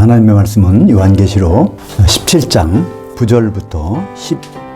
하나님의 말씀은 요한계시록 17장 9절부터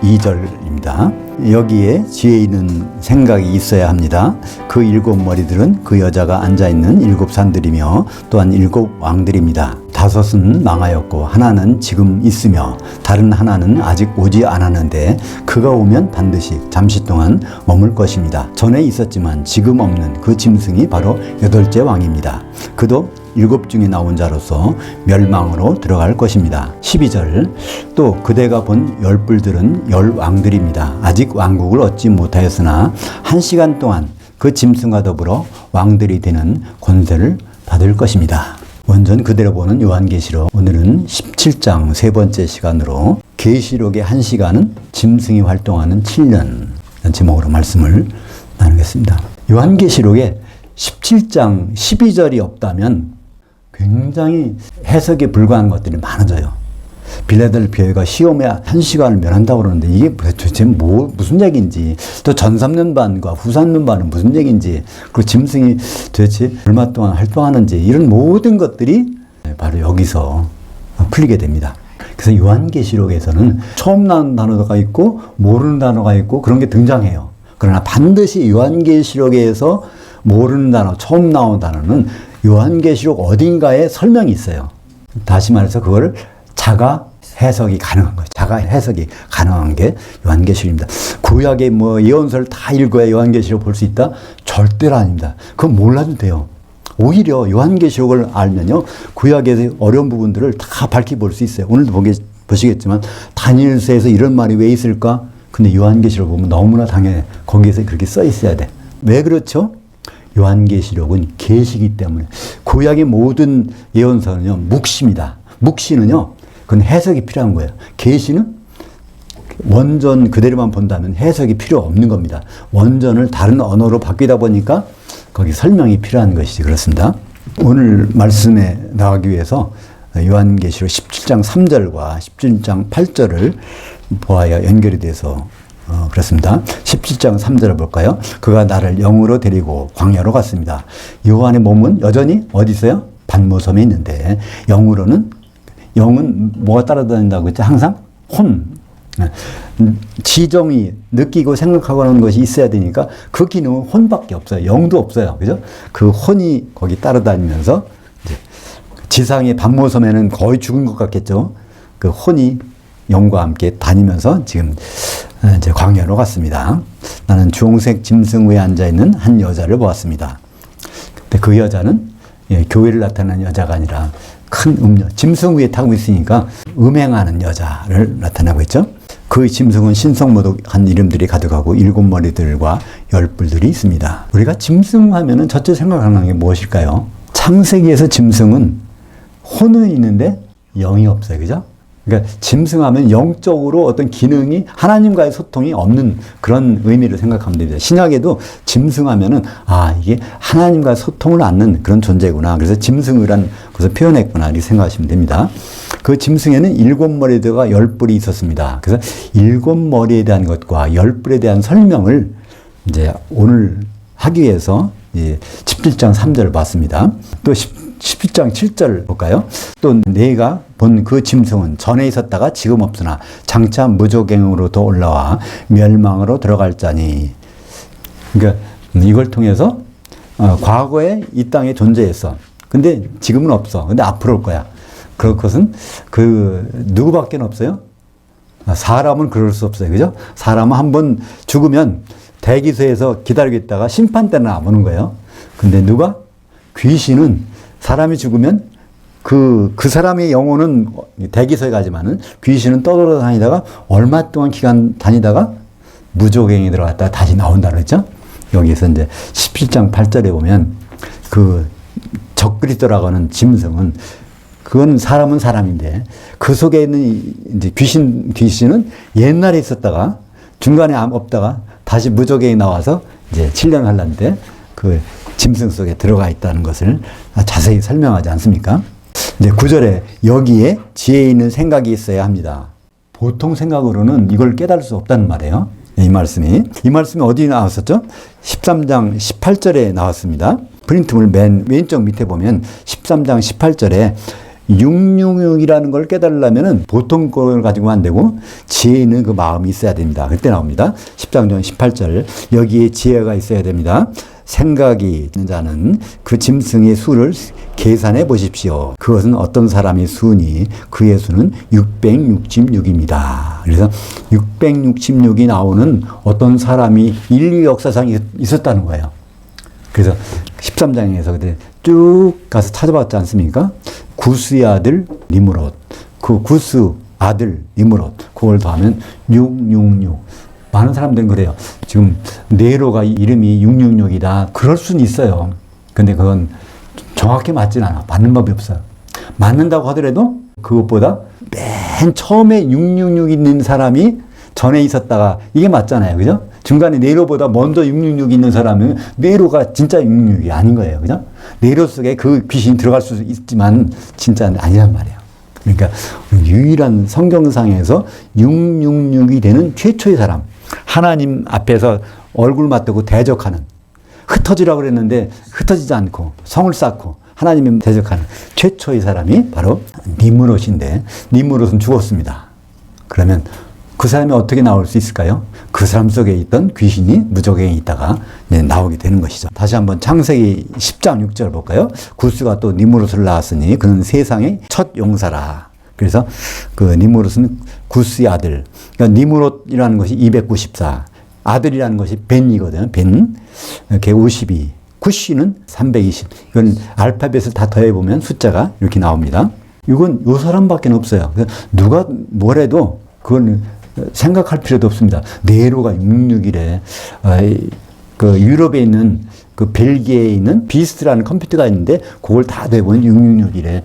12절입니다. 여기에 지혜 있는 생각이 있어야 합니다. 그 일곱 머리들은 그 여자가 앉아있는 일곱 산들이며 또한 일곱 왕들입니다. 다섯은 망하였고 하나는 지금 있으며 다른 하나는 아직 오지 않았는데 그가 오면 반드시 잠시 동안 머물 것입니다. 전에 있었지만 지금 없는 그 짐승이 바로 여덟째 왕입니다. 그도 일곱 중에 나온 자로서 멸망으로 들어갈 것입니다. 12절 또 그대가 본 열 뿔들은 열 왕들입니다. 아직 왕국을 얻지 못하였으나 1시간 동안 그 짐승과 더불어 왕들이 되는 권세를 받을 것입니다. 원전 그대로 보는 요한계시록, 오늘은 17장 세 번째 시간으로 계시록의 1시간은 짐승이 활동하는 7년 제목으로 말씀을 나누겠습니다. 요한계시록에 17장 12절이 없다면 굉장히 해석에 불과한 것들이 많아져요. 빌라델피아가 시험에 1시간을 면한다고 그러는데 이게 도대체 무슨 얘기인지, 또 전 3년반과 후 3년반은 무슨 얘기인지, 그리고 짐승이 도대체 얼마 동안 활동하는지, 이런 모든 것들이 바로 여기서 풀리게 됩니다. 그래서 요한계시록에서는 처음 나온 단어가 있고 모르는 단어가 있고 그런 게 등장해요. 그러나 반드시 요한계시록에서 모르는 단어, 처음 나온 단어는 요한계시록 어딘가에 설명이 있어요. 다시 말해서 그거를 자가 해석이 가능한 거예요. 자가 해석이 가능한 게 요한계시록입니다. 구약의 예언서를 다 읽어야 요한계시록 볼 수 있다? 절대로 아닙니다. 그건 몰라도 돼요. 오히려 요한계시록을 알면요, 구약의 어려운 부분들을 다 밝히 볼 수 있어요. 오늘도 보시겠지만 다니엘서에서 이런 말이 왜 있을까? 근데 요한계시록 보면 너무나 당연해. 거기에서 그렇게 써 있어야 돼. 왜 그렇죠? 요한계시록은 계시이기 때문에. 구약의 모든 예언서는요, 묵시입니다. 묵시는요, 그건 해석이 필요한 거예요. 계시는 원전 그대로만 본다면 해석이 필요 없는 겁니다. 원전을 다른 언어로 바뀌다 보니까 거기 설명이 필요한 것이지. 그렇습니다. 오늘 말씀에 나가기 위해서 요한계시록 17장 3절과 17장 8절을 보아야 연결이 돼서 그렇습니다. 17장 3절을 볼까요? 그가 나를 영으로 데리고 광야로 갔습니다. 요한의 몸은 여전히 어디 있어요? 반모섬에 있는데, 영은 뭐가 따라다닌다고 했죠? 항상 혼. 지정이 느끼고 생각하고 하는 것이 있어야 되니까 그 기능은 혼밖에 없어요. 영도 없어요. 그죠? 그 혼이 거기 따라다니면서 이제 지상의 반모섬에는 거의 죽은 것 같겠죠? 그 혼이 영과 함께 다니면서 지금 이제 광야로 갔습니다. 나는 주홍색 짐승 위에 앉아있는 한 여자를 보았습니다. 근데 그 여자는 교회를 나타내는 여자가 아니라 큰 음녀, 짐승 위에 타고 있으니까 음행하는 여자를 나타내고 있죠. 그 짐승은 신성모독한 이름들이 가득하고 일곱 머리들과 열 뿔들이 있습니다. 우리가 짐승 하면은 첫째 생각하는 게 무엇일까요? 창세기에서 짐승은 혼은 있는데 영이 없어요. 그죠? 그러니까 짐승하면 영적으로 어떤 기능이, 하나님과의 소통이 없는 그런 의미를 생각하면 됩니다. 신약에도 짐승하면은 이게 하나님과 소통을 않는 그런 존재구나. 그래서 짐승이라는 것을 표현했구나, 이렇게 생각하시면 됩니다. 그 짐승에는 일곱 머리들과 열 뿔이 있었습니다. 그래서 일곱 머리에 대한 것과 열 뿔에 대한 설명을 이제 오늘 하기 위해서 17장 3절을 봤습니다. 또 17장 7절 볼까요? 또 내가 본 그 짐승은 전에 있었다가 지금 없으나 장차 무조갱으로 더 올라와 멸망으로 들어갈 자니. 그러니까 이걸 통해서 과거에 이 땅에 존재했어. 근데 지금은 없어. 근데 앞으로 올 거야. 그것은 누구밖에 없어요? 사람은 그럴 수 없어요. 그죠? 사람은 한번 죽으면 대기소에서 기다리고 있다가 심판 때는 안 오는 거예요. 근데 귀신은 사람이 죽으면 그 사람의 영혼은 대기소에 가지만은 귀신은 떠돌아다니다가 얼마 동안 기간 다니다가 무조갱에 들어갔다가 다시 나온다고 했죠? 여기서 이제 17장 8절에 보면 그 적그리스도라고 하는 짐승은, 그건 사람은 사람인데 그 속에 있는 이제 귀신은 옛날에 있었다가 중간에 없다가 다시 무조갱에 나와서 이제 7년 할란데 그 짐승 속에 들어가 있다는 것을 자세히 설명하지 않습니까? 이제 9절에 여기에 지혜 있는 생각이 있어야 합니다. 보통 생각으로는 이걸 깨달을 수 없다는 말이에요. 이 말씀이 어디 나왔었죠? 13장 18절에 나왔습니다. 프린트물 맨 왼쪽 밑에 보면 13장 18절에 666이라는 걸 깨달으려면 보통 걸 가지고 안 되고 지혜 있는 그 마음이 있어야 됩니다. 그때 나옵니다. 10장 18절. 여기에 지혜가 있어야 됩니다. 생각이 있는 자는 그 짐승의 수를 계산해 보십시오. 그것은 어떤 사람의 수니 그의 수는 666입니다. 그래서 666이 나오는 어떤 사람이 인류 역사상 있었다는 거예요. 그래서 13장에서 그때 쭉 가서 찾아봤지 않습니까? 구스의 아들 니므롯, 그 구스 아들 니므롯, 그걸 더하면 666. 많은 사람들은 그래요. 지금 네로가 이름이 666이다. 그럴 수는 있어요. 근데 그건 정확히 맞진 않아. 맞는 법이 없어요. 맞는다고 하더라도 그것보다 맨 처음에 666 있는 사람이 전에 있었다가 이게 맞잖아요. 그죠? 중간에 네로보다 먼저 666 있는 사람은 네로가 진짜 666이 아닌 거예요. 그죠? 네로 속에 그 귀신이 들어갈 수 있지만 진짜 아니란 말이에요. 그러니까 유일한 성경상에서 666이 되는 최초의 사람. 하나님 앞에서 얼굴 맞대고 대적하는, 흩어지라고 그랬는데 흩어지지 않고 성을 쌓고 하나님이 대적하는 최초의 사람이 바로 니므롯인데, 니므롯은 죽었습니다. 그러면 그 사람이 어떻게 나올 수 있을까요? 그 사람 속에 있던 귀신이 무적행에 있다가 나오게 되는 것이죠. 다시 한번 창세기 10장 6절 볼까요? 구스가 또 니므롯을 낳았으니 그는 세상의 첫 용사라. 그래서 그 니므롯은 구스의 아들. 그러니까 니므롯이라는 것이 294. 아들이라는 것이 벤이거든요. 벤. 이렇게 52. 구시는 320. 이건 알파벳을 다 더해보면 숫자가 이렇게 나옵니다. 이건 요 사람밖에 없어요. 누가 뭐래도 그건 생각할 필요도 없습니다. 네로가 666이래. 그 유럽에 있는 그 벨기에에 있는 비스트라는 컴퓨터가 있는데 그걸 다 더해보면 666이래.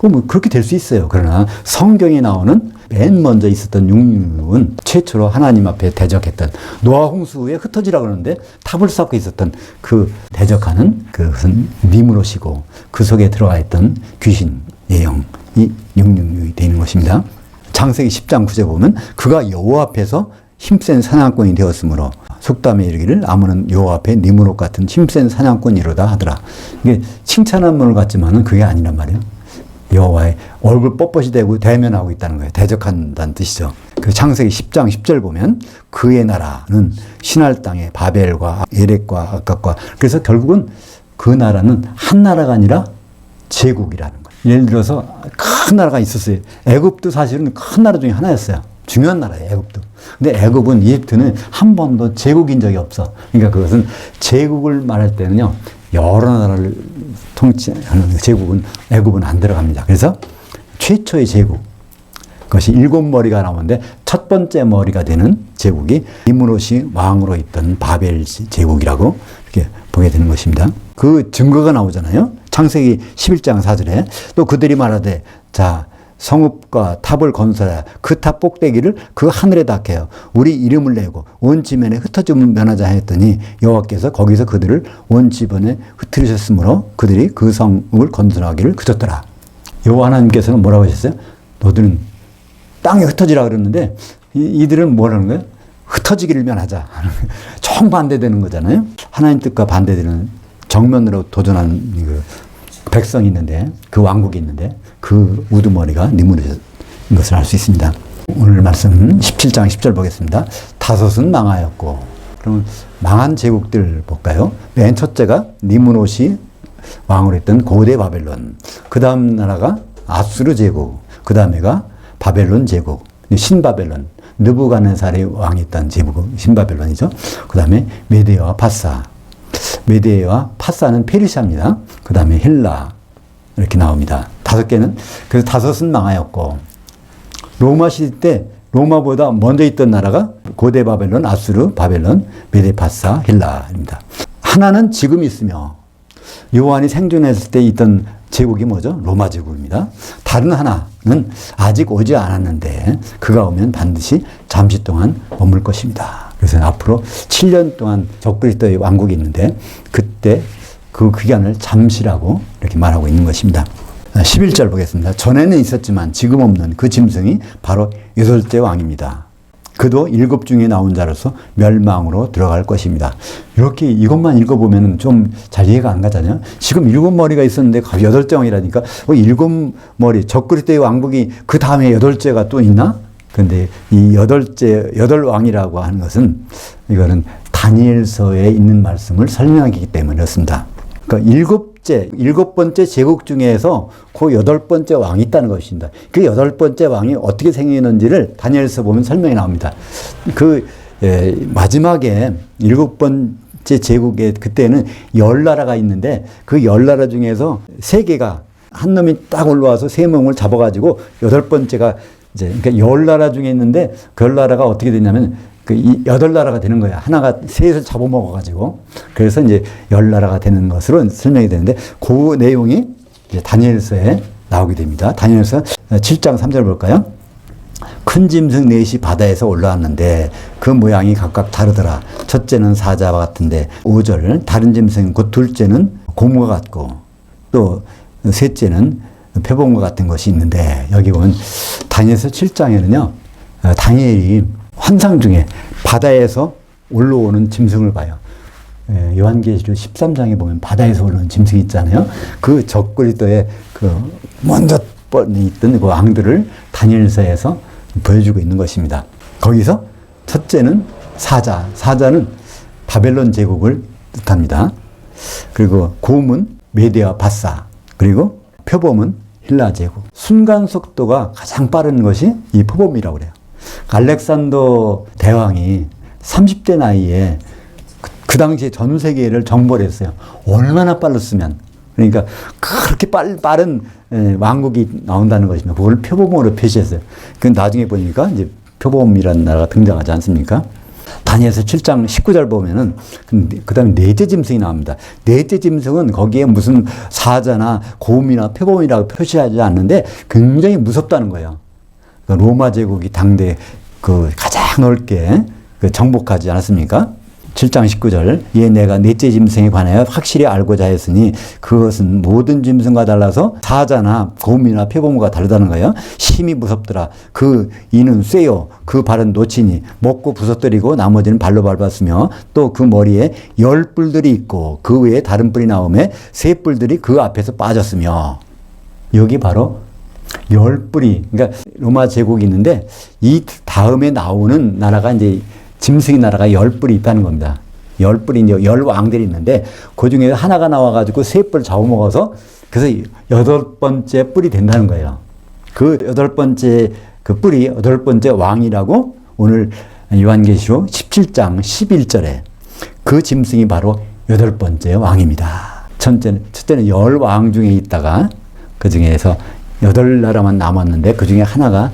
뭐 그렇게 될 수 있어요. 그러나 성경에 나오는 맨 먼저 있었던 666은 최초로 하나님 앞에 대적했던 노아 홍수에 흩어지라고 그러는데 탑을 쌓고 있었던 그 대적하는 그것은 니므롯이고 그 속에 들어가 있던 귀신의 영이 666이 되는 것입니다. 창세기 10장 9절 보면 그가 여호와 앞에서 힘센 사냥꾼이 되었으므로 속담에 이르기를 아무는 여호와 앞에 니므롯 같은 힘센 사냥꾼이로다 하더라. 이게 칭찬한 말 같지만은 그게 아니란 말이에요. 여호와의 얼굴 뻣뻣이 되고 대면하고 있다는 거예요. 대적한다는 뜻이죠. 그 창세기 10장 10절 보면 그의 나라는 신할 땅의 바벨과 에렉과 아깝과, 그래서 결국은 그 나라는 한 나라가 아니라 제국이라는 거예요. 예를 들어서 큰 나라가 있었어요. 애굽도 사실은 큰 나라 중에 하나였어요. 중요한 나라예요, 애굽도. 근데 애굽은, 이집트는 한 번도 제국인 적이 없어. 그러니까 그것은 제국을 말할 때는요, 여러 나라를 통치하는 제국은, 애굽은 안 들어갑니다. 그래서 최초의 제국, 그것이 7머리가 나오는데 첫 번째 머리가 되는 제국이 니므롯이 왕으로 있던 바벨 제국이라고 이렇게 보게 되는 것입니다. 그 증거가 나오잖아요. 창세기 11장 4절에 또 그들이 말하되 자 성읍과 탑을 건설하여 그 탑 꼭대기를 그 하늘에 닿게요. 우리 이름을 내고 온 지면에 흩어짐을 면하자 했더니 여호와께서 거기서 그들을 온 지면에 흩으셨으므로 그들이 그 성읍을 건설하기를 그쳤더라. 여호와 하나님께서는 뭐라고 하셨어요? 너들은 땅에 흩어지라 그랬는데 이들은 뭐라는 거예요? 흩어지기를 면하자. 정반대되는 거잖아요. 하나님 뜻과 반대되는 정면으로 도전하는 그 백성이 있는데, 그 왕국이 있는데 그 우두머리가 니므롯인 것을 알 수 있습니다. 오늘 말씀 17장 10절 보겠습니다. 다섯은 망하였고, 그러면 망한 제국들 볼까요? 맨 첫째가 니므롯이 왕으로 했던 고대 바벨론, 그 다음 나라가 아수르 제국, 그 다음에가 바벨론 제국, 신바벨론, 느부갓네살이 왕했던 제국 신바벨론이죠. 그 다음에 메데와 파사, 메데와 파사는 페르시아입니다. 그 다음에 헬라, 이렇게 나옵니다. 5개는, 그래서 5은 망하였고, 로마 시대 때 로마보다 먼저 있던 나라가 고대 바벨론, 아수르, 바벨론, 메데, 파사, 헬라입니다. 하나는 지금 있으며 요한이 생존했을 때 있던 제국이 뭐죠? 로마 제국입니다. 다른 하나는 아직 오지 않았는데 그가 오면 반드시 잠시 동안 머물 것입니다. 그래서 앞으로 7년 동안 적그리스도의 왕국이 있는데 그때 그 기간을 잠시라고 이렇게 말하고 있는 것입니다. 11절 보겠습니다. 전에는 있었지만 지금 없는 그 짐승이 바로 8째 왕입니다. 그도 일곱 중에 나온 자로서 멸망으로 들어갈 것입니다. 이렇게 이것만 읽어보면 좀 잘 이해가 안 가잖아요. 지금 일곱 머리가 있었는데 여덟째 왕이라니까 일곱 머리 적그리스도의 왕국이 그 다음에 여덟째가 또 있나? 근데 이 여덟 왕이라고 하는 것은 이거는 다니엘서에 있는 말씀을 설명하기 때문에 그렇습니다. 그러니까 일곱 번째 제국 중에서 그 여덟 번째 왕이 있다는 것입니다. 그 여덟 번째 왕이 어떻게 생겼는지를 다니엘서 보면 설명이 나옵니다. 마지막에 일곱 번째 제국에 그때는 10나라가 있는데 그 10나라 중에서 3개가 한 놈이 딱 올라와서 3명을 잡아가지고 여덟 번째가 이제 그러니까 10나라 중에 있는데 그 10나라가 어떻게 되냐면 그 8나라가 되는 거야. 하나가 셋을 잡아먹어가지고. 그래서 이제 10나라가 되는 것으로 설명이 되는데 그 내용이 이제 다니엘서에 나오게 됩니다. 다니엘서 7장 3절 볼까요? 큰 짐승 넷이 바다에서 올라왔는데 그 모양이 각각 다르더라. 첫째는 사자와 같은데 5절 다른 짐승 곧 둘째는 고무와 같고 또 셋째는 표범과 같은 것이 있는데 여기 보면 다니엘서 7장에는요. 다니엘이 환상 중에 바다에서 올라오는 짐승을 봐요. 요한계시록 13장에 보면 바다에서 올라오는 짐승이 있잖아요. 그 적그리스도의 그 먼저 있던 그 왕들을 다니엘서에서 보여주고 있는 것입니다. 거기서 첫째는 사자는 바벨론 제국을 뜻합니다. 그리고 곰은 메대와 바사, 그리고 표범은 힐라 제국. 순간 속도가 가장 빠른 것이 이 표범이라고 그래요. 알렉산더 대왕이 30대 나이에 그 당시에 전 세계를 정벌 했어요. 얼마나 빨랐으면. 그러니까 그렇게 빠른 왕국이 나온다는 것입니다. 그걸 표범으로 표시했어요. 그 나중에 보니까 이제 표범이라는 나라가 등장하지 않습니까? 다니엘서 7장 19절 보면은 그 다음에 넷째 짐승이 나옵니다. 넷째 짐승은 거기에 무슨 사자나 곰이나 표범이라고 표시하지 않는데 굉장히 무섭다는 거예요. 로마 제국이 당대 그 가장 넓게 정복하지 않았습니까? 7장 19절 이에 내가 넷째 짐승에 관하여 확실히 알고자 했으니 그것은 모든 짐승과 달라서 사자나 곰이나 표범과 다르다는 거예요. 심히 무섭더라. 그 이는 쇠요 그 발은 노치니 먹고 부서뜨리고 나머지는 발로 밟았으며 또 그 머리에 10뿔들이 있고 그 외에 다른 뿔이 나오매 3뿔들이 그 앞에서 빠졌으며 여기 바로 10뿔이 그러니까 로마 제국이 있는데 이 다음에 나오는 나라가 이제 짐승의 나라가 10뿔이 있다는 겁니다. 10뿔이 이제 10왕들이 있는데 그 중에 하나가 나와가지고 3뿔 잡아먹어서 그래서 8번째 뿔이 된다는 거예요. 그 8번째 그 뿔이 8번째 왕이라고 오늘 요한계시록 17장 11절에 그 짐승이 바로 8번째 왕입니다. 첫째는 10왕 중에 있다가 그 중에서 8나라만 남았는데 그 중에 하나가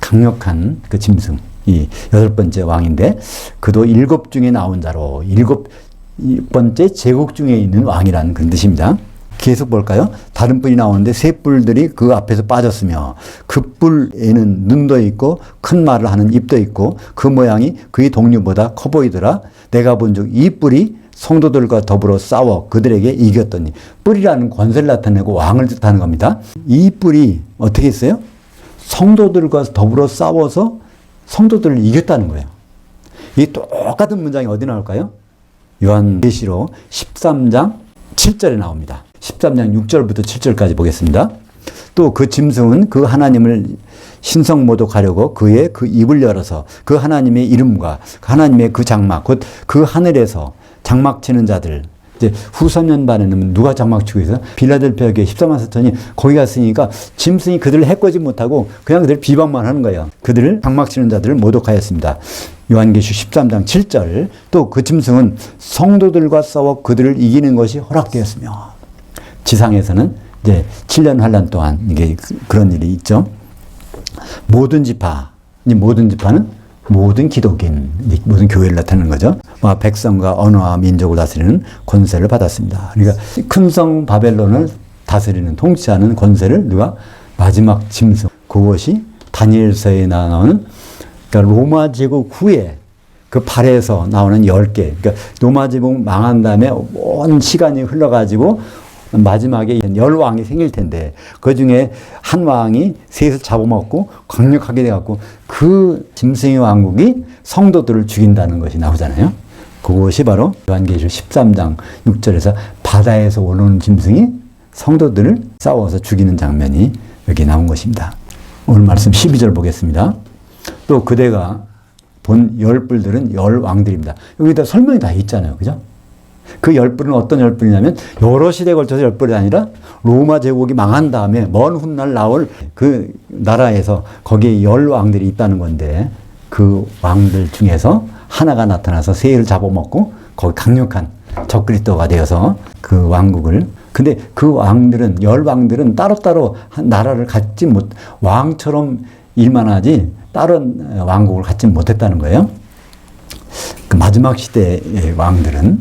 강력한 그 짐승, 이 8번째 왕인데 그도 7 중에 나온 자로 7번째 제국 중에 있는 왕이라는 그런 뜻입니다. 계속 볼까요? 다른 뿔이 나오는데 3뿔들이 그 앞에서 빠졌으며 그 뿔에는 눈도 있고 큰 말을 하는 입도 있고 그 모양이 그의 동류보다 커 보이더라. 내가 본즉 이 뿔이 성도들과 더불어 싸워 그들에게 이겼더니 뿔이라는 권세를 나타내고 왕을 뜻하는 겁니다. 이 뿔이 어떻게 했어요? 성도들과 더불어 싸워서 성도들을 이겼다는 거예요. 이 똑같은 문장이 어디 나올까요? 요한계시록 13장 7절에 나옵니다. 13장 6절부터 7절까지 보겠습니다. 또 그 짐승은 그 하나님을 신성 모독하려고 그의 그 입을 열어서 그 하나님의 이름과 하나님의 그 장막 곧 그 하늘에서 장막 치는 자들 이제 후선연반에는 누가 장막 치고 있어요? 빌라델피아 교회 14만 4천이 거기 갔으니까 짐승이 그들을 해코지 못하고 그냥 그들 비방만 하는 거예요. 그들을 장막 치는 자들을 모독하였습니다. 요한계시록 13장 7절 또 그 짐승은 성도들과 싸워 그들을 이기는 것이 허락되었으며 지상에서는 이제 7년 환란 동안 이게 그런 일이 있죠. 모든 지파, 이 모든 지파는 모든 기독인, 모든 교회를 나타내는 거죠. 백성과 언어와 민족을 다스리는 권세를 받았습니다. 그러니까 큰 성 바벨론을 다스리는 통치하는 권세를 누가 마지막 짐승 그것이 다니엘서에 나오는 그러니까 로마 제국 후에 그 발에서 나오는 10개 그러니까 로마 제국 망한 다음에 온 시간이 흘러가지고 마지막에 10왕이 생길 텐데 그 중에 한 왕이 셋을 잡아먹고 강력하게 돼갖고 그 짐승의 왕국이 성도들을 죽인다는 것이 나오잖아요. 그것이 바로 요한계시록 13장 6절에서 바다에서 올라오는 짐승이 성도들을 싸워서 죽이는 장면이 여기 나온 것입니다. 오늘 말씀 12절 보겠습니다. 또 그대가 본 열뿔들은 열왕들입니다. 여기다 설명이 다 있잖아요. 그죠? 그 열뿔은 어떤 열뿔이냐면 여러 시대에 걸쳐서 열뿔이 아니라 로마 제국이 망한 다음에 먼 훗날 나올 그 나라에서 거기에 열왕들이 있다는 건데 그 왕들 중에서 하나가 나타나서 세를 잡아먹고 거기 강력한 적그리스도가 되어서 그 왕국을 근데 그 왕들은 열왕들은 따로따로 한 나라를 갖지 못 왕처럼 일만 하지 다른 왕국을 갖지 못했다는 거예요. 그 마지막 시대의 왕들은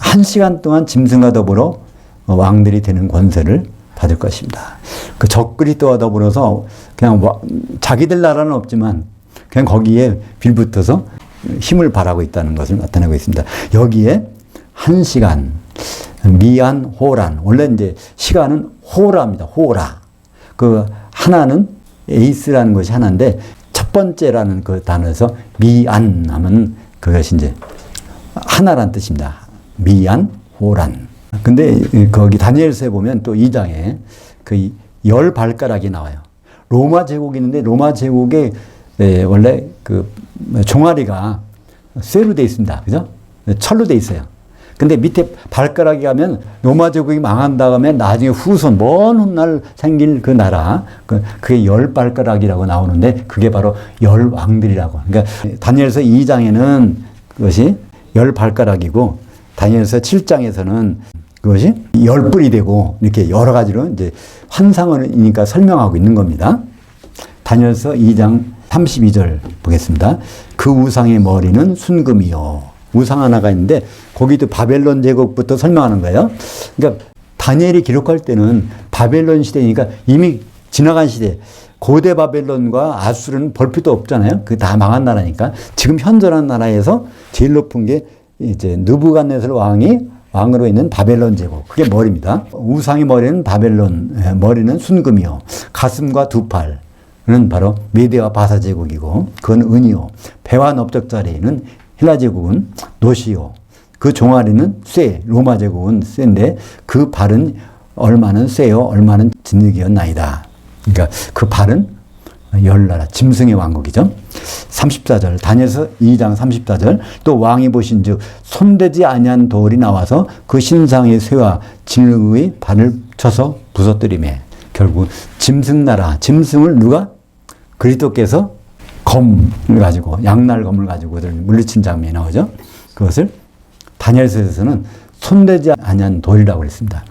1시간 동안 짐승과 더불어 왕들이 되는 권세를 받을 것입니다. 그 적그리스도와 더불어서 그냥 자기들 나라는 없지만 그냥 거기에 빌붙어서 힘을 발하고 있다는 것을 나타내고 있습니다. 여기에 1시간, 미안, 호란. 원래 이제 시간은 호라입니다. 호라. 그 하나는 에이스라는 것이 하나인데 첫 번째라는 그 단어에서 미안 하면 그것이 이제 하나란 뜻입니다. 미안, 호란. 근데 거기 다니엘서에 보면 또 2장에 그 10발가락이 나와요. 로마 제국이 있는데 로마 제국에 원래 그 종아리가 쇠로 돼 있습니다. 그죠? 철로 돼 있어요. 근데 밑에 발가락이 가면 로마 제국이 망한 다음에 나중에 후손 먼 훗날 생길 그 나라 그게 10발가락이라고 나오는데 그게 바로 열왕들이라고. 그러니까 다니엘서 2장에는 그것이 10발가락이고 다니엘서 7장에서는 그것이 10뿔이 되고 이렇게 여러 가지로 이제 환상이니까 설명하고 있는 겁니다. 다니엘서 2장 32절 보겠습니다. 그 우상의 머리는 순금이요. 우상 하나가 있는데 거기도 바벨론 제국부터 설명하는 거예요. 그러니까 다니엘이 기록할 때는 바벨론 시대니까 이미 지나간 시대. 고대 바벨론과 아수르는 볼 필요도 없잖아요. 그 다 망한 나라니까. 지금 현존한 나라에서 제일 높은 게 이제 느부갓네살 왕이 왕으로 있는 바벨론 제국. 그게 머리입니다. 우상의 머리는 바벨론, 머리는 순금이요. 가슴과 두 팔은 바로 메대와 바사 제국이고 그건 은이요. 배와 넓적자리는 헬라 제국은 노시요. 그 종아리는 쇠, 로마 제국은 쇠인데 그 발은 얼마는 쇠요, 얼마는 진흙이었나이다. 그러니까 그 발은 열나라, 짐승의 왕국이죠. 34절, 다니엘서 2장 34절, 또 왕이 보신즉 손대지 아니한 돌이 나와서 그 신상의 쇠와 진흙의 발을 쳐서 부서뜨리매. 결국 짐승나라, 짐승을 누가? 그리스도께서 검을 가지고 양날검을 가지고 물리친 장면이 나오죠. 그것을 다니엘서에서는 손대지 아니한 돌이라고 했습니다.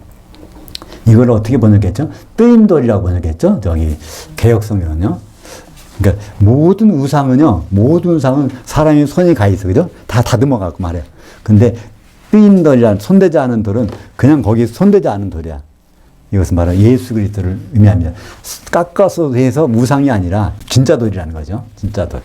이걸 어떻게 번역했죠? 뜨인 돌이라고 번역했죠. 저기 개역성경은요. 그러니까 모든 우상은요, 모든 우상은 사람이 손이 가 있어, 그죠? 다 다듬어 갖고 말해요. 근데 뜨인 돌이란 손대지 않은 돌은 그냥 거기 손대지 않은 돌이야. 이것은 바로 예수 그리스도를 의미합니다. 깎아서 해서 우상이 아니라 진짜 돌이라는 거죠. 진짜 돌.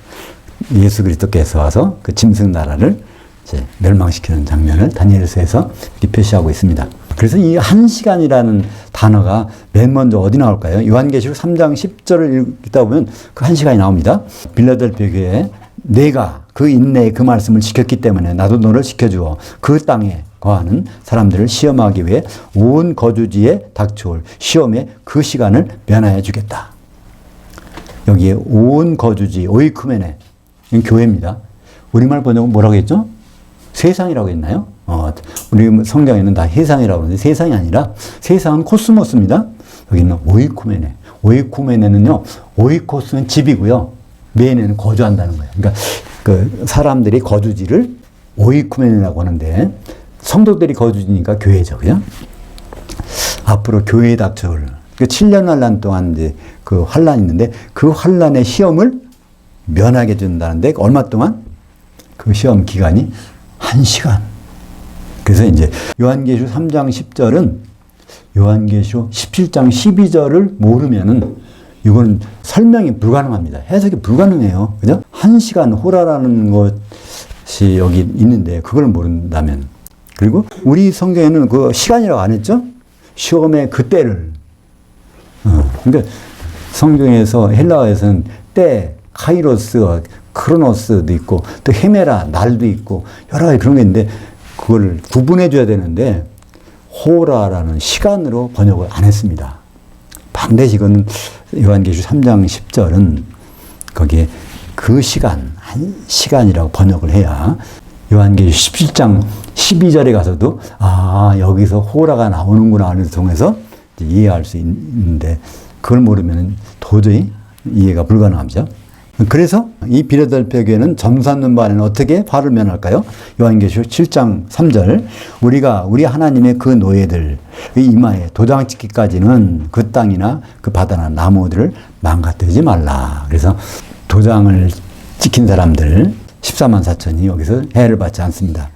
예수 그리스도께서 와서 그 짐승 나라를 이제 멸망시키는 장면을 다니엘서에서 이렇게 표시하고 있습니다. 그래서 이 1시간이라는 단어가 맨 먼저 어디 나올까요? 요한계시록 3장 10절을 읽다 보면 그 1시간이 나옵니다. 빌라델피아 교회에 내가 그 인내의 그 말씀을 지켰기 때문에 나도 너를 지켜주어 그 땅에 거하는 사람들을 시험하기 위해 온 거주지에 닥쳐올 시험의 그 시간을 면하여 주겠다. 여기에 온 거주지, 오이쿠메네, 교회입니다. 우리말 번역은 뭐라고 했죠? 세상이라고 했나요? 우리 성경에는 다 세상이라고 하는데 세상이 아니라 세상은 코스모스입니다. 여기는 오이쿠메네. 오이쿠메네는요, 오이코스는 집이고요. 메네는 거주한다는 거예요. 그러니까 그 사람들이 거주지를 오이쿠메네라고 하는데 성도들이 거주지니까 교회죠. 그죠? 앞으로 교회에 닥쳐올 그 7년 환란 동안 이제 그 환란이 있는데 그 환란의 시험을 면하게 준다는데 얼마 동안? 그 시험 기간이 1시간. 그래서 이제 요한계시록 3장 10절은 요한계시록 17장 12절을 모르면은 이건 설명이 불가능합니다. 해석이 불가능해요. 그죠? 1시간 호라라는 것이 여기 있는데 그걸 모른다면. 그리고 우리 성경에는 그 시간이라고 안 했죠? 시험의 그 때를. 그러니까 성경에서 헬라어에서는 때, 카이로스, 크로노스도 있고 또 헤메라, 날도 있고 여러 가지 그런 게 있는데 그걸 구분해 줘야 되는데 호라라는 시간으로 번역을 안 했습니다. 반드시 이건 요한계시록 3장 10절은 거기에 그 시간, 한 시간이라고 번역을 해야 요한계시록 17장 12절에 가서도 아 여기서 호라가 나오는구나 하는 통해서 이해할 수 있는데 그걸 모르면 도저히 이해가 불가능하죠. 그래서 이 빌라델피아 교회는 점삼는 바에는 어떻게 화를 면할까요? 요한계시록 7장 3절 우리가 우리 하나님의 그 노예들 이마에 도장 찍기까지는 그 땅이나 그 바다나 나무들을 망가뜨리지 말라. 그래서 도장을 찍힌 사람들 14만 4천이 여기서 해를 받지 않습니다.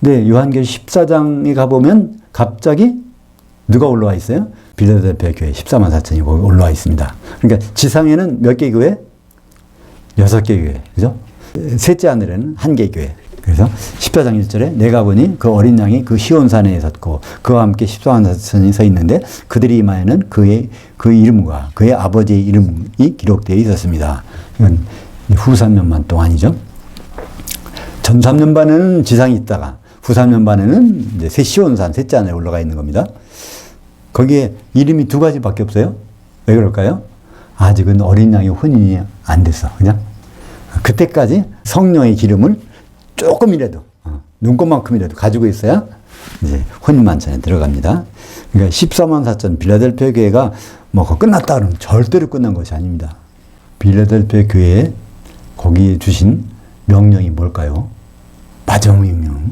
근데 요한계시록 14장에 가보면 갑자기 누가 올라와 있어요? 빌라델피아 교회 14만 4천이 거기 올라와 있습니다. 그러니까 지상에는 몇 개 교회? 6개 교회. 그죠? 셋째 하늘에는 1개 교회. 그래서 14장 1절에 내가 보니 그 어린 양이 그 시온산에 섰고 그와 함께 14만 4천이 서 있는데 그들이 이마에는 그 이름과 그의 아버지의 이름이 기록되어 있었습니다. 이건 후 3년반 동안이죠. 전 3년반에는 지상에 있다가 후 3년반에는 이제 새 시온산 셋째 하늘에 올라가 있는 겁니다. 거기에 이름이 두 가지밖에 없어요. 왜 그럴까요? 아직은 어린 양의 혼인이 안 됐어. 그냥 그때까지 성령의 기름을 조금이라도 눈곱만큼이라도 가지고 있어야 이제 혼인 만찬에 들어갑니다. 그러니까 14만 4천 빌라델피아 교회가 뭐 끝났다 그러면 절대로 끝난 것이 아닙니다. 빌라델피아 교회에 거기에 주신 명령이 뭘까요? 마지막 명령.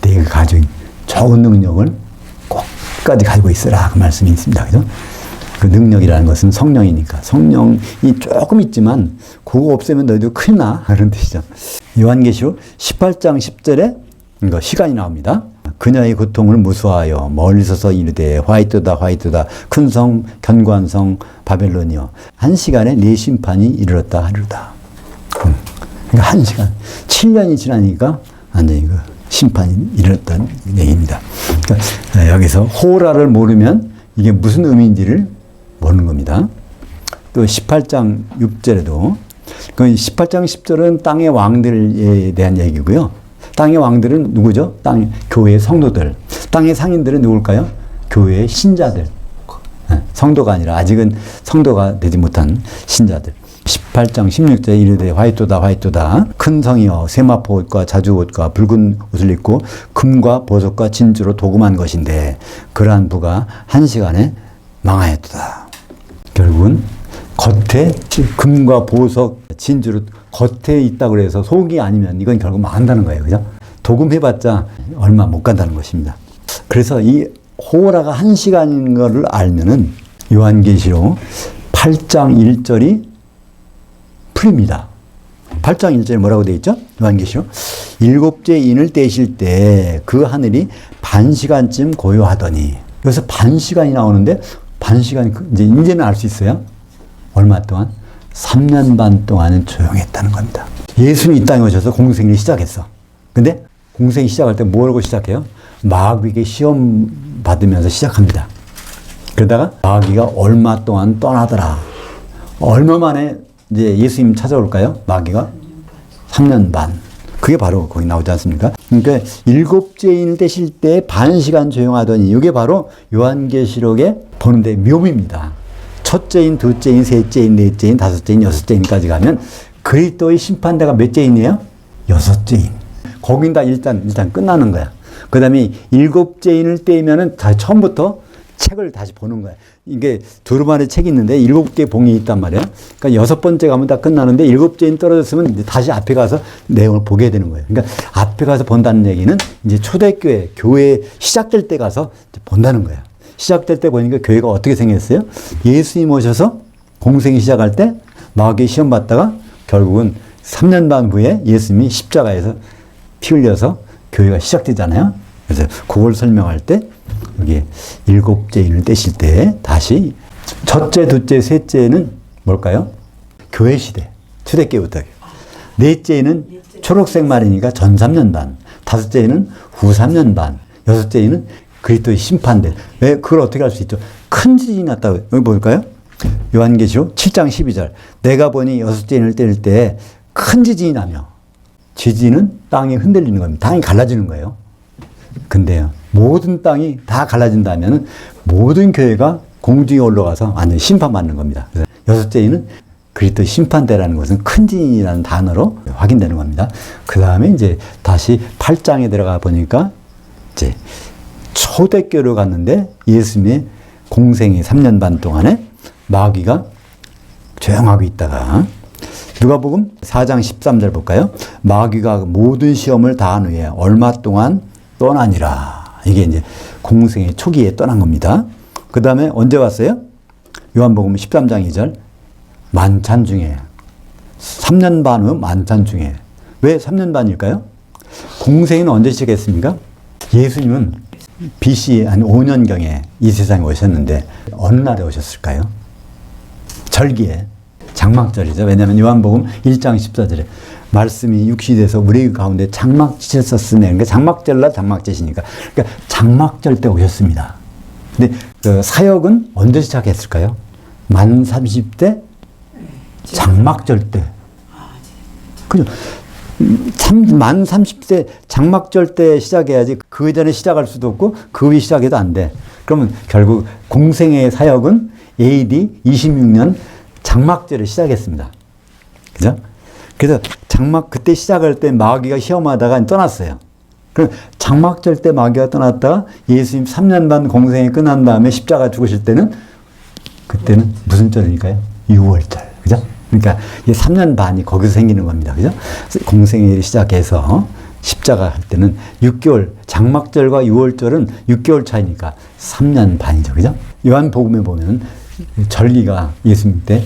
내가 가진 좋은 능력을 꼭까지 가지고 있으라 그 말씀이 있습니다. 그죠? 그 능력이라는 것은 성령이니까 성령이 조금 있지만 그거 없애면 너희도 큰일 나 그런 뜻이죠. 요한계시록 18장 10절에 이거 시간이 나옵니다. 그녀의 고통을 무수하여 멀리 서서 이르되 화이트다 화이트다 큰 성 견고한 성 바벨론이여 한 시간에 네 심판이 이르렀다 하리로다. 그러니까 한 시간 7년이 지나니까 완전히 그 심판이 이르렀다는 얘기입니다. 그러니까 여기서 호라를 모르면 이게 무슨 의미인지를 모르는 겁니다. 또 18장 6절에도 그 18장 10절은 땅의 왕들에 대한 얘기고요. 땅의 왕들은 누구죠? 교회의 성도들. 땅의 상인들은 누굴까요? 교회의 신자들. 성도가 아니라 아직은 성도가 되지 못한 신자들. 18장 16절에 이르되 화이토다 화이토다 큰 성이여 세마포 옷과 자주 옷과 붉은 옷을 입고 금과 보석과 진주로 도금한 것인데 그러한 부가 한 시간에 망하였도다. 결국은 겉에 금과 보석 진주로 겉에 있다고 해서 속이 아니면 이건 결국 망한다는 거예요. 그죠? 도금해봤자 얼마 못 간다는 것입니다. 그래서 이 호라가 한 시간인 것을 알면은 요한계시록 8장 1절이 풀립니다. 8장 1절에 뭐라고 되어 있죠? 요한계시록 일곱째 인을 떼실 때 그 하늘이 반 시간쯤 고요하더니 여기서 반 시간이 나오는데 반 시간 이제는 알 수 있어요. 얼마 동안? 3년 반 동안은 조용했다는 겁니다. 예수님이 이 땅에 오셔서 공생을 시작했어. 근데 공생이 시작할 때 뭐라고 시작해요? 마귀에게 시험 받으면서 시작합니다. 그러다가 마귀가 얼마 동안 떠나더라. 얼마 만에 이제 예수님 찾아올까요? 마귀가 3년 반. 그게 바로 거기 나오지 않습니까? 그러니까 일곱째 인을 떼실 때 반 시간 조용하더니 이게 바로 요한계시록에 보는데 묘미입니다. 첫째 인, 둘째 인, 셋째 인, 넷째 인, 다섯째 인, 여섯째 인까지 가면 그리스도의 심판대가 몇째 인이에요? 여섯째 인. 거긴 다 일단 끝나는 거야. 그 다음에 일곱째 인을 떼면은 다 처음부터 책을 다시 보는 거야. 이게 두루마리 책이 있는데 7개 봉이 있단 말이야. 그러니까 6번째 가면 다 끝나는데 7째인 떨어졌으면 이제 다시 앞에 가서 내용을 보게 되는 거예요. 그러니까 앞에 가서 본다는 얘기는 이제 초대교회, 교회 시작될 때 가서 본다는 거야. 시작될 때 보니까 교회가 어떻게 생겼어요? 예수님 오셔서 공생이 시작할 때 마귀의 시험 받다가 결국은 3년 반 후에 예수님이 십자가에서 피 흘려서 교회가 시작되잖아요. 그래서 그걸 설명할 때 여기 7째 인을 떼실 때 다시 첫째, 둘째, 셋째는 뭘까요? 교회 시대, 초대교회부터. 넷째는 초록색 말이니까 전 3년 반, 다섯째는 후 3년 반, 여섯째는 그리스도의 심판대. 왜 그걸 어떻게 할 수 있죠? 큰 지진이 났다고. 여기 볼까요? 요한계시록 7장 12절. 내가 보니 6째인을 때릴 때 큰 지진이 나며, 지진은 땅이 흔들리는 겁니다. 땅이 갈라지는 거예요. 근데요, 모든 땅이 다 갈라진다면 모든 교회가 공중에 올라가서 완전히 심판받는 겁니다. 그래서 6째인은 그리스도 심판대라는 것은 큰 지진이라는 단어로 확인되는 겁니다. 그 다음에 이제 다시 8장에 들어가 보니까 이제 초대교회로 갔는데 예수님의 공생의 3년 반 동안에 마귀가 조용하고 있다가 누가복음 4장 13절 볼까요? 마귀가 모든 시험을 다한 후에 얼마 동안 떠나니라. 이게 이제 공생의 초기에 떠난 겁니다. 그 다음에 언제 왔어요? 요한복음 13장 2절. 만찬 중에 3년 반 후 만찬 중에. 왜 3년 반일까요? 공생은 언제 시작했습니까? 예수님은 BC 한 5년경에 이 세상에 오셨는데 어느 날에 오셨을까요? 절기에 장막절이죠. 왜냐하면 요한복음 1장 14절에 말씀이 육신이 돼서 우리 가운데 장막짓을 썼으네. 그러니까 장막절날 장막짓이니까. 그러니까 장막절 때 오셨습니다. 근데 그 사역은 언제 시작했을까요? 만 30대 장막절 때. 그죠? 만 30대 장막절 때 시작해야지 그 전에 시작할 수도 없고 그 후에 시작해도 안 돼. 그러면 결국 공생의 사역은 AD 26년 장막절에 시작했습니다. 그죠? 그래서 그때 시작할 때 마귀가 시험하다가 떠났어요. 그럼 장막절 때 마귀가 떠났다가 예수님 3년 반 공생이 끝난 다음에 십자가 죽으실 때는 그때는 무슨 절일까요? 6월절. 그죠? 그러니까 이 3년 반이 거기서 생기는 겁니다. 그죠? 공생일이 시작해서 십자가 할 때는 6개월, 장막절과 6월절은 6개월 차이니까 3년 반이죠. 그죠? 요한복음에 보면 절기가 예수님 때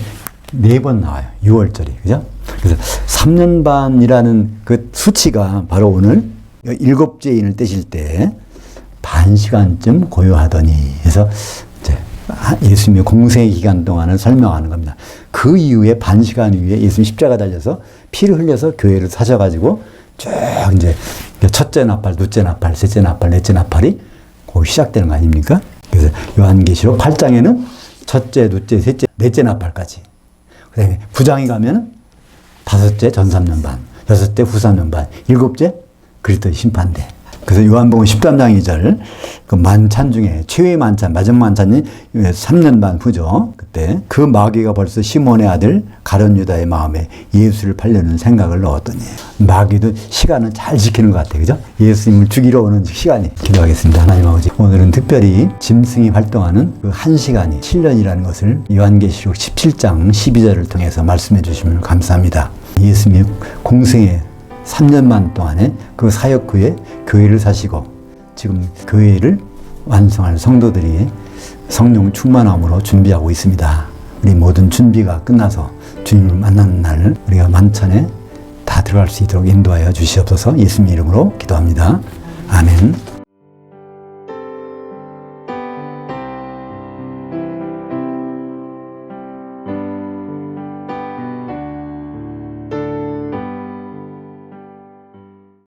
4번 나와요. 6월절이. 그죠? 그래서 3년 반이라는 그 수치가 바로 오늘 7죄인을 떼실 때 반 시간쯤 고요하더니 해서 이제 예수님의 공생의 기간 동안을 설명하는 겁니다. 그 이후에 반 시간 이후에 예수님 십자가 달려서 피를 흘려서 교회를 사셔가지고 쭉 이제 첫째 나팔, 둘째 나팔, 셋째 나팔, 넷째 나팔이 거기 시작되는 거 아닙니까? 그래서 요한계시록 8장에는 첫째, 둘째, 셋째, 넷째 나팔까지. 그 다음에 9장에 가면 5째 전 3년 반, 6째 후 3년 반, 7째 그리스도의 심판대. 그래서 요한복음 13장 2절 그 만찬 중에 최후의 만찬, 마지막 만찬이 3년 반 후죠. 그때 그 마귀가 벌써 시몬의 아들 가룟 유다의 마음에 예수를 팔려는 생각을 넣었더니 마귀도 시간을 잘 지키는 것 같아요. 그죠? 예수님을 죽이러 오는 시간이. 기도하겠습니다. 하나님 아버지, 오늘은 특별히 짐승이 활동하는 그 1시간이 7년이라는 것을 요한계시록 17장 12절을 통해서 말씀해 주시면 감사합니다. 예수님의 공생의 3년 반 동안에 그 사역 후에 교회를 사시고 지금 교회를 완성할 성도들이 성령 충만함으로 준비하고 있습니다. 우리 모든 준비가 끝나서 주님을 만나는 날 우리가 만찬에 다 들어갈 수 있도록 인도하여 주시옵소서. 예수님 이름으로 기도합니다. 아멘.